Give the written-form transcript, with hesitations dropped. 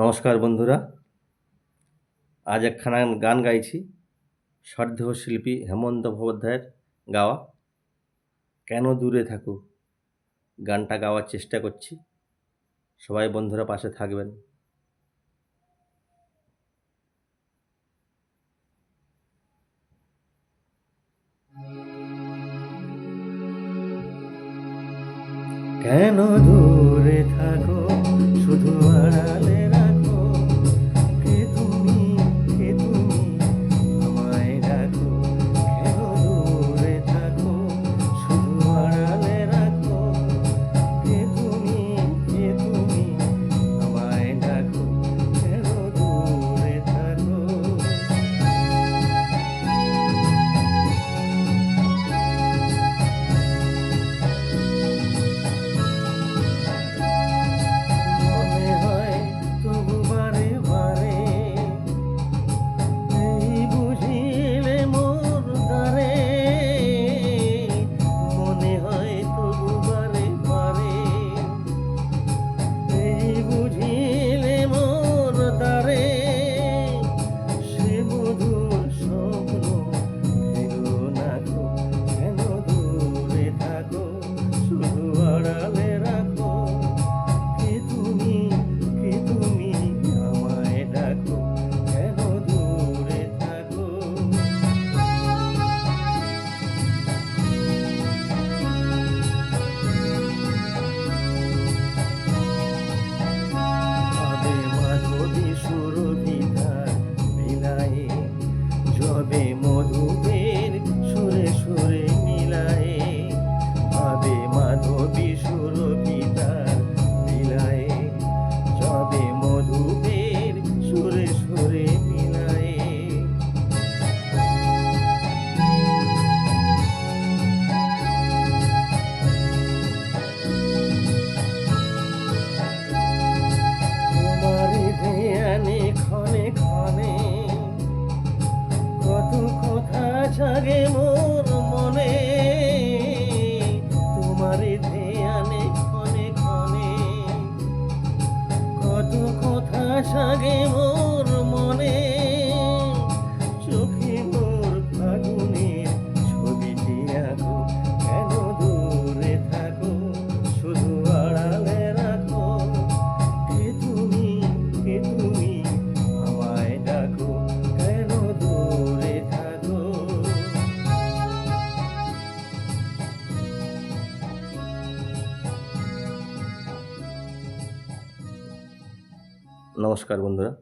নমস্কার বন্ধুরা, আজ একখানা গান গাইছি শ্রদ্ধেয় শিল্পী হেমন্ত মুখোপাধ্যায়ের গাওয়া কেন দূরে থাকো। গানটা গাওয়ার চেষ্টা করছি, সবাই বন্ধুরা পাশে থাকবেন। কেন দূরে থাকো, শুধু আড়ালে রাখো, কে তুমি, কে তুমি, আমায় ডাকো। কেন দূরে থাকো, শুধু আড়ালে রাখো, কে তুমি, কে তুমি, আমায় ডাকো। কেন দূরে থাকো। মনে হয় তবু বারে বারে, এই বুঝিলে মোর দ্বারে। মনে হয় তবু বারে বারে, এই বুঝিলে মোর দ্বারে। সে মধুর স্বপ্ন ফেরো না গো। কেন দূরে থাকো, শুধু আড়ালে রাখো, কে তুমি, কে তুমি, আমায় ডাকো। কেন দূরে থাকো। আবে মাধবী সুরভিতার বিলায়ে, যবে মধুপের সুরে সুরে মিলায়ে। আবে মাধবী সুরভিতার বিলায়ে, যবে মধুপের সুরে সুরে মিলায়ে। তোমার ধ্যানে ক্ষণে ক্ষণে কত কথা জাগে মোর মনে। তোমার ধ্যানে ক্ষণে ক্ষণে কত কথা জাগে মোর মনে। চোখে মোর ফাগুনের ছবিটি আঁকো। কেন দূরে থাকো, শুধু আড়ালে রাখো, কে তুমি, কে তুমি, আমায় ডাকো। কেন দূরে থাকো। নমস্কার বন্ধুরা।